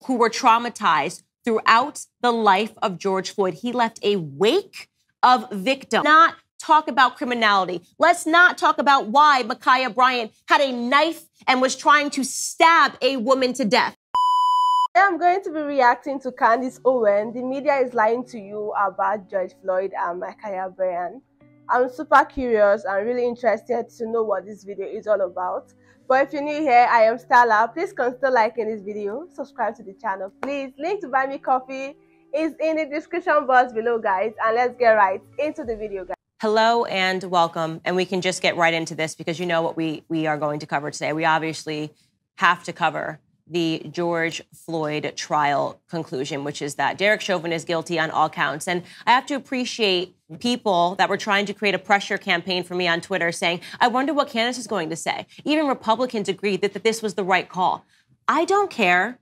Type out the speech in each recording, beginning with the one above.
who were traumatized throughout the life of George Floyd. He left a wake of victims. Not talk about criminality. Let's not talk about why Bryant had a knife and was trying to stab a woman to death. I'm going to be reacting to Candace Owens. The media is lying to you about George Floyd and Bryant. I'm super curious and really interested to know what this video is all about. But if you're new here, I am Stella. Please consider liking this video, subscribe to the channel, please. Link to buy me coffee is in the description box below, guys. And let's get right into the video, guys. Hello and welcome. And we can just get right into this because you know what we are going to cover today. We obviously have to cover the George Floyd trial conclusion, which is that Derek Chauvin is guilty on all counts. And I have to appreciate people that were trying to create a pressure campaign for me on Twitter saying, I wonder what Candace is going to say. Even Republicans agreed that this was the right call. I don't care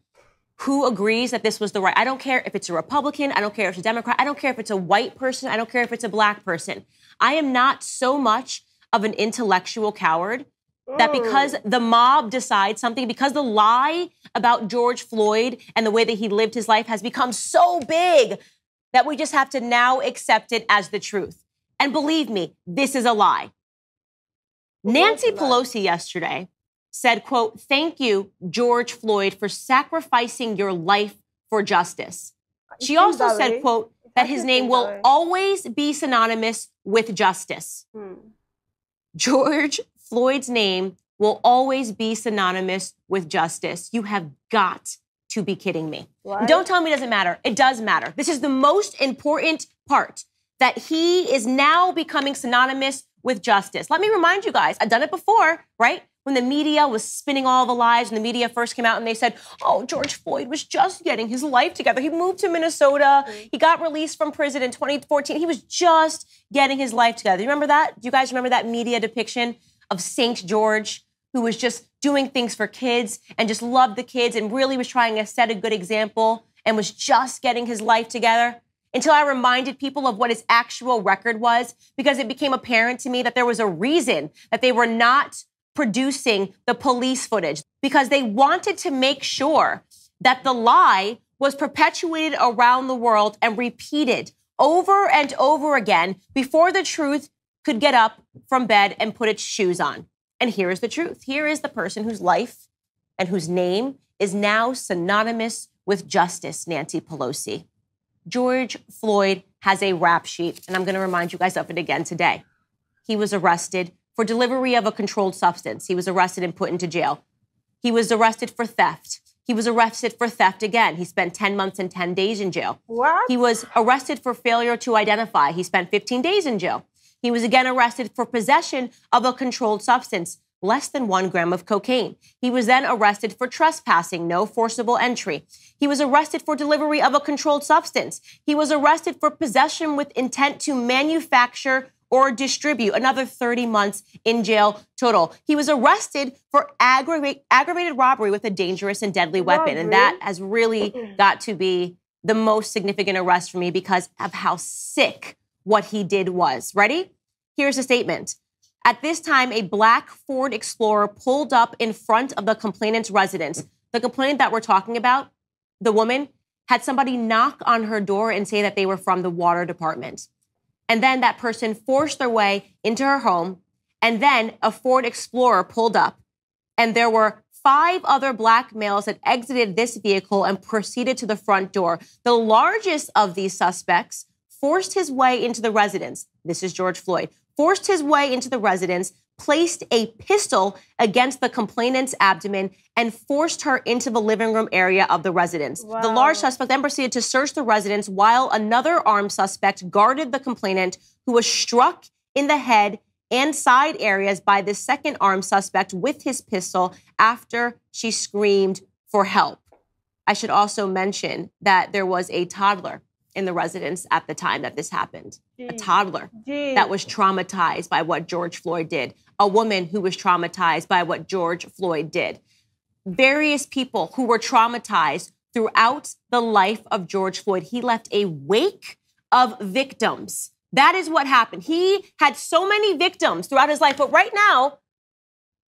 who agrees that this was the right. I don't care if it's a Republican. I don't care if it's a Democrat. I don't care if it's a white person. I don't care if it's a black person. I am not so much of an intellectual coward that because the mob decides something, because the lie about George Floyd and the way that he lived his life has become so big that we just have to now accept it as the truth. And believe me, this is a lie. Nancy Pelosi yesterday said, quote, "Thank you, George Floyd, for sacrificing your life for justice." She also said, quote, that his name will always be synonymous with justice. George Floyd's name will always be synonymous with justice. You have got to be kidding me. Don't tell me it doesn't matter. It does matter. This is the most important part, that he is now becoming synonymous with justice. Let me remind you guys, I've done it before, right? When the media was spinning all the lies and the media first came out and they said, oh, George Floyd was just getting his life together. He moved to Minnesota. He got released from prison in 2014. He was just getting his life together. You remember that? Do you guys remember that media depiction of St. George, who was just doing things for kids and just loved the kids and really was trying to set a good example and was just getting his life together? Until I reminded people of what his actual record was, because it became apparent to me that there was a reason that they were not producing the police footage, because they wanted to make sure that the lie was perpetuated around the world and repeated over and over again before the truth could get up from bed and put its shoes on. And here is the truth. Here is the person whose life and whose name is now synonymous with justice, Nancy Pelosi. George Floyd has a rap sheet, and I'm going to remind you guys of it again today. He was arrested for delivery of a controlled substance. He was arrested and put into jail. He was arrested for theft. He was arrested for theft again. He spent 10 months and 10 days in jail. What? He was arrested for failure to identify. He spent 15 days in jail. He was again arrested for possession of a controlled substance, less than 1 gram of cocaine. He was then arrested for trespassing, no forcible entry. He was arrested for delivery of a controlled substance. He was arrested for possession with intent to manufacture or distribute, another 30 months in jail total. He was arrested for aggravated robbery with a dangerous and deadly weapon. And that has really got to be the most significant arrest for me because of how sick what he did was. Ready? Here's a statement. At this time, a black Ford Explorer pulled up in front of the complainant's residence. The complainant that we're talking about, the woman, had somebody knock on her door and say that they were from the water department. And then that person forced their way into her home. And then a Ford Explorer pulled up. And there were 5 other black males that exited this vehicle and proceeded to the front door. The largest of these suspects forced his way into the residence. This is George Floyd. Forced his way into the residence, placed a pistol against the complainant's abdomen, and forced her into the living room area of the residence. Wow. The large suspect then proceeded to search the residence while another armed suspect guarded the complainant, who was struck in the head and side areas by the second armed suspect with his pistol after she screamed for help. I should also mention that there was a toddler in the residence at the time that this happened. A toddler that was traumatized by what George Floyd did. A woman who was traumatized by what George Floyd did. Various people who were traumatized throughout the life of George Floyd. He left a wake of victims. That is what happened. He had so many victims throughout his life, but right now,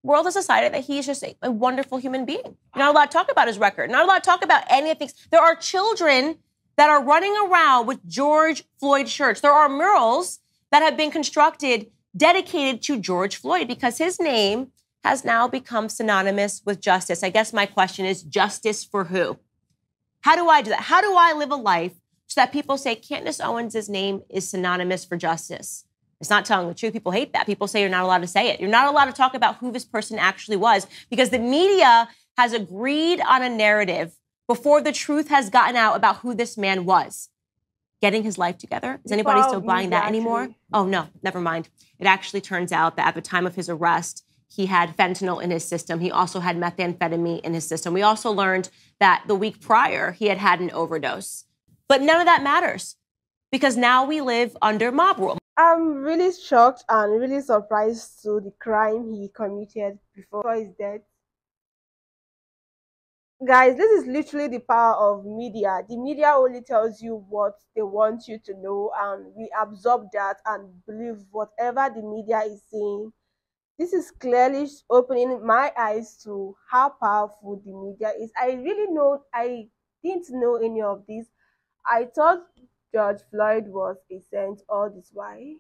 world has decided that he's just a wonderful human being. You're not allowed to talk about his record. Not allowed to talk about any of the things. There are children that are running around with George Floyd shirts. There are murals that have been constructed dedicated to George Floyd because his name has now become synonymous with justice. I guess my question is, justice for who? How do I do that? How do I live a life so that people say Candace Owens' name is synonymous for justice? It's not telling the truth. People hate that. People say you're not allowed to say it. You're not allowed to talk about who this person actually was because the media has agreed on a narrative before the truth has gotten out about who this man was. Getting his life together? Is anybody still buying that anymore? Oh, no, never mind. It actually turns out that at the time of his arrest, he had fentanyl in his system. He also had methamphetamine in his system. We also learned that the week prior, he had had an overdose. But none of that matters because now we live under mob rule. I'm really shocked and really surprised to the crime he committed before his death. Guys, this is literally the power of media. The media only tells you what they want you to know, and we absorb that and believe whatever the media is saying. This is clearly opening my eyes to how powerful the media is. I didn't know any of this. I thought George Floyd was a saint all this while.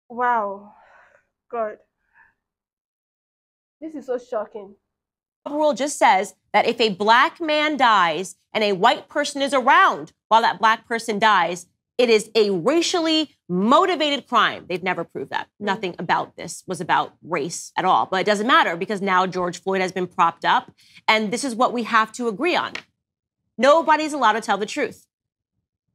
Wow. God. This is so shocking. The rule just says that if a black man dies and a white person is around while that black person dies, it is a racially motivated crime. They've never proved that. Nothing about this was about race at all. But it doesn't matter because now George Floyd has been propped up, and this is what we have to agree on. Nobody's allowed to tell the truth.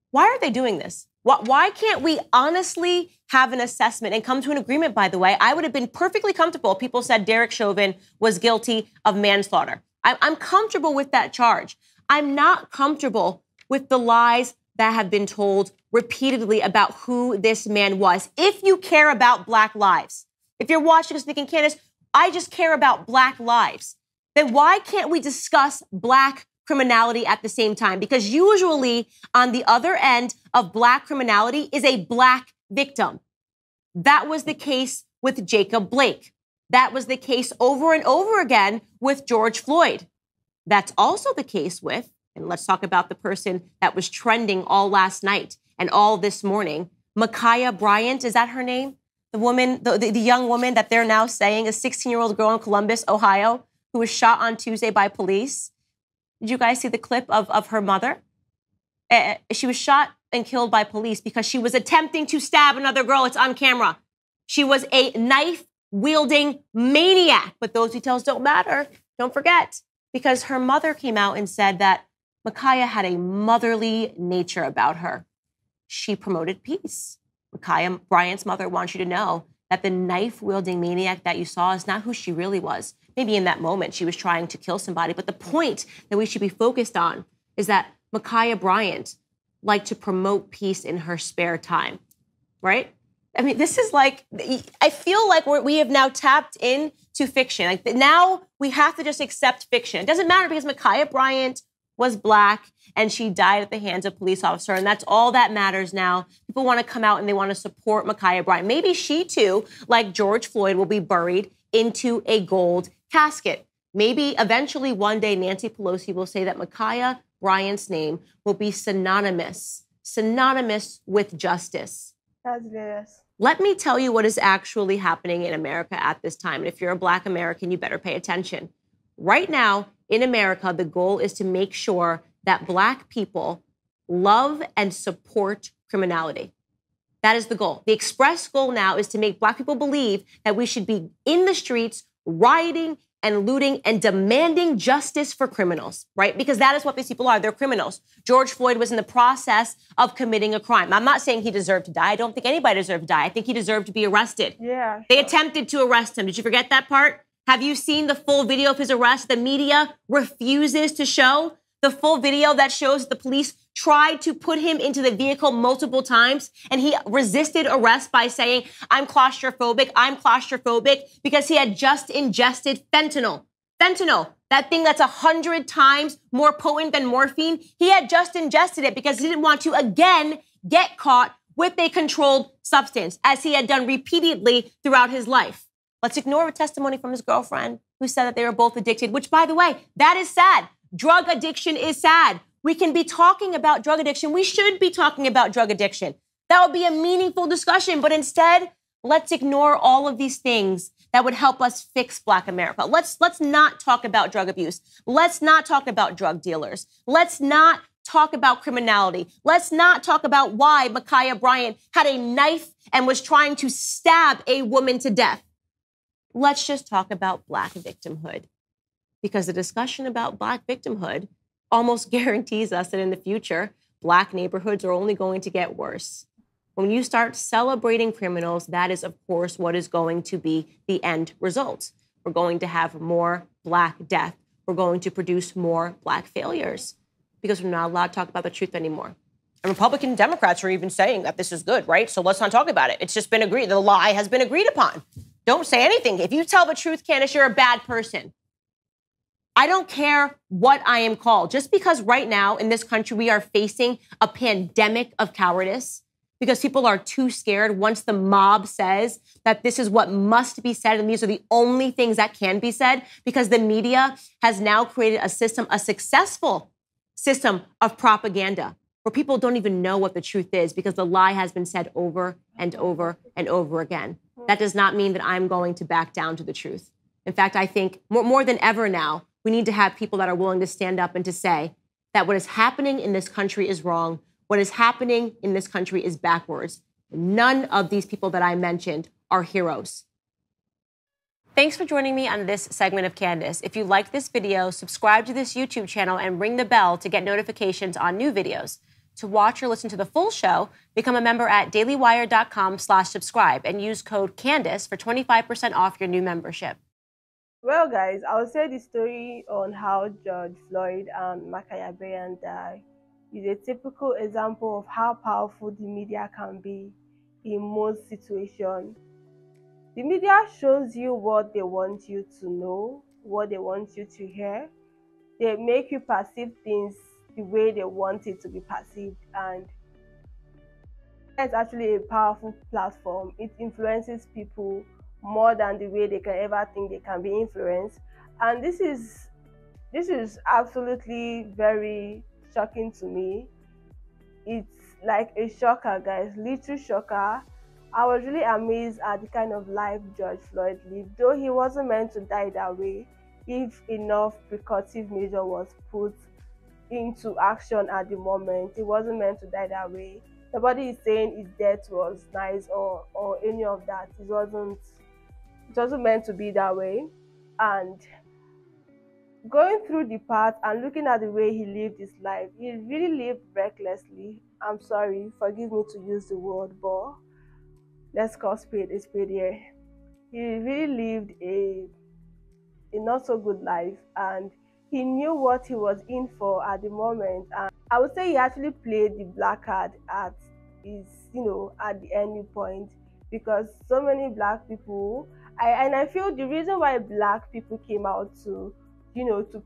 Why are they doing this? Why can't we honestly have an assessment and come to an agreement, by the way? I would have been perfectly comfortable if people said Derek Chauvin was guilty of manslaughter. I'm comfortable with that charge. I'm not comfortable with the lies that have been told repeatedly about who this man was. If you care about Black lives, if you're watching us thinking, Candace, I just care about Black lives, then why can't we discuss Black criminality at the same time? Because usually on the other end of Black criminality is a Black victim. That was the case with Jacob Blake. That was the case over and over again with George Floyd. That's also the case with, and let's talk about the person that was trending all last night and all this morning, Ma'Khia Bryant. Is that her name? The woman, the young woman that they're now saying, a 16-year-old girl in Columbus, Ohio, who was shot on Tuesday by police. Did you guys see the clip of her mother? She was shot and killed by police because she was attempting to stab another girl. It's on camera. She was a knife-wielding maniac. But those details don't matter. Don't forget. Because her mother came out and said that Ma'Khia had a motherly nature about her. She promoted peace. Ma'Khia Bryant's mother wants you to know that the knife-wielding maniac that you saw is not who she really was. Maybe in that moment she was trying to kill somebody, but the point that we should be focused on is that Ma'Khia Bryant liked to promote peace in her spare time, right? I mean, this is like, I feel like we have now tapped into fiction. Like now we have to just accept fiction. It doesn't matter because Ma'Khia Bryant was Black and she died at the hands of a police officer, and that's all that matters now. People want to come out and they want to support Ma'Khia Bryant. Maybe she too, like George Floyd, will be buried into a gold casket. Maybe eventually one day Nancy Pelosi will say that Ma'Khia Bryant's name will be synonymous with justice. That's hilarious. Let me tell you what is actually happening in America at this time. And if you're a Black American, you better pay attention. Right now in America, the goal is to make sure that Black people love and support criminality. That is the goal. The express goal now is to make Black people believe that we should be in the streets, rioting and looting and demanding justice for criminals, right? Because that is what these people are. They're criminals. George Floyd was in the process of committing a crime. I'm not saying he deserved to die. I don't think anybody deserved to die. I think he deserved to be arrested. Yeah. They attempted to arrest him. Did you forget that part? Have you seen the full video of his arrest? The media refuses to show the full video that shows the police tried to put him into the vehicle multiple times, and he resisted arrest by saying, I'm claustrophobic, because he had just ingested fentanyl. Fentanyl, that thing that's 100 times more potent than morphine. He had just ingested it because he didn't want to again get caught with a controlled substance, as he had done repeatedly throughout his life. Let's ignore a testimony from his girlfriend who said that they were both addicted, which, by the way, that is sad. Drug addiction is sad. We can be talking about drug addiction. We should be talking about drug addiction. That would be a meaningful discussion. But instead, let's ignore all of these things that would help us fix Black America. Let's not talk about drug abuse. Let's not talk about drug dealers. Let's not talk about criminality. Let's not talk about why Ma'Khia Bryant had a knife and was trying to stab a woman to death. Let's just talk about Black victimhood, because the discussion about Black victimhood almost guarantees us that in the future, Black neighborhoods are only going to get worse. When you start celebrating criminals, that is, of course, what is going to be the end result. We're going to have more Black death. We're going to produce more Black failures because we're not allowed to talk about the truth anymore. And Republican Democrats are even saying that this is good, right? So let's not talk about it. It's just been agreed. The lie has been agreed upon. Don't say anything. If you tell the truth, Candace, you're a bad person. I don't care what I am called. Just because right now in this country we are facing a pandemic of cowardice, because people are too scared once the mob says that this is what must be said and these are the only things that can be said, because the media has now created a system, a successful system of propaganda where people don't even know what the truth is because the lie has been said over and over and over again. That does not mean that I'm going to back down to the truth. In fact, I think more than ever now, we need to have people that are willing to stand up and to say that what is happening in this country is wrong. What is happening in this country is backwards. None of these people that I mentioned are heroes. Thanks for joining me on this segment of Candace. If you like this video, subscribe to this YouTube channel and ring the bell to get notifications on new videos. To watch or listen to the full show, become a member at dailywire.com/subscribe and use code Candace for 25% off your new membership. Well, guys, I'll say the story on how George Floyd and Ma'Khia Bryant died is a typical example of how powerful the media can be in most situations. The media shows you what they want you to know, what they want you to hear. They make you perceive things the way they want it to be perceived, and it's actually a powerful platform. It influences people more than the way they can ever think they can be influenced. And this is absolutely very shocking to me. It's like a shocker, guys, literal shocker. I was really amazed at the kind of life George Floyd lived, though he wasn't meant to die that way. If enough precautive measure was put into action at the moment, he wasn't meant to die that way. Nobody is saying his death was nice or any of that. It wasn't meant to be that way. And going through the path and looking at the way he lived his life, he really lived recklessly. I'm sorry, forgive me to use the word, but let's call spade a spade here. He really lived a not so good life, and he knew what he was in for at the moment. And I would say he actually played the black card at his, at the ending point, because so many Black people, I feel the reason why Black people came out to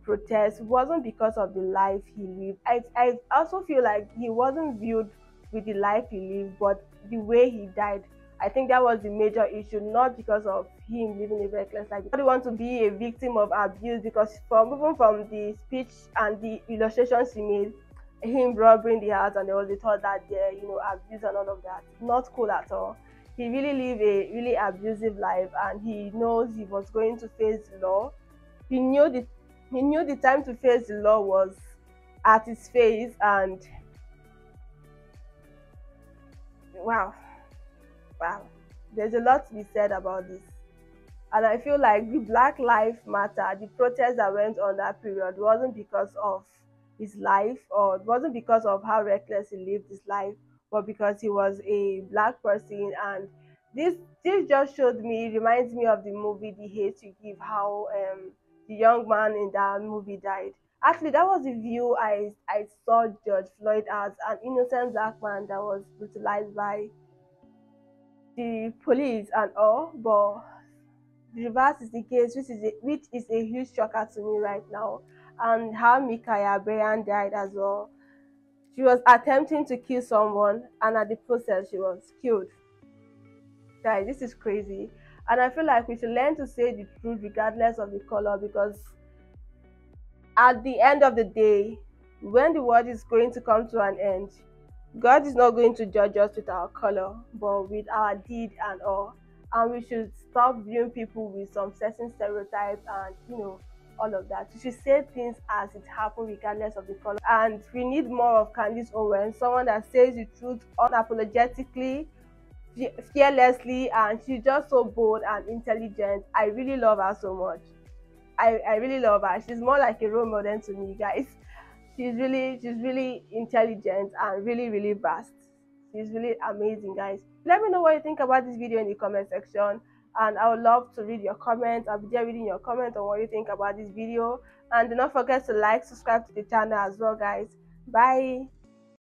protest wasn't because of the life he lived. I also feel like he wasn't viewed with the life he lived, but the way he died. I think that was the major issue, not because of him living a reckless life. I don't want to be a victim of abuse, because even from the speech and the illustrations he made, him robbing the house and there was a thought that abuse and all of that, not cool at all. He really lived a really abusive life, and he knows he was going to face the law. He knew the time to face the law was at his face, and wow, there's a lot to be said about this. And I feel like the Black Lives Matter, the protest that went on that period, wasn't because of his life, or it wasn't because of how reckless he lived his life, but because he was a Black person. And this just showed me, reminds me of the movie The Hate You Give, how the young man in that movie died. Actually, that was the view I saw George Floyd as, an innocent Black man that was brutalized by the police and all. But the reverse is the case, which is a huge shocker to me right now. And how Ma'Khia Bryant died as well She was attempting to kill someone, and at the process, she was killed. Guys, this is crazy. And I feel like we should learn to say the truth regardless of the color, because at the end of the day, when the world is going to come to an end, God is not going to judge us with our color, but with our deed and all. And we should stop viewing people with some certain stereotypes and, all of that. We should say things as it happened regardless of the color. And we need more of Candace Owens, someone that says the truth unapologetically, fearlessly, and she's just so bold and intelligent. I really love her so much. I really love her. She's more like a role model to me, guys. She's really intelligent and really vast. She's really amazing, guys. Let me know what you think about this video in the comment section, and I would love to read your comments. I'll be there reading your comments on what you think about this video. And do not forget to like, subscribe to the channel as well, guys. Bye.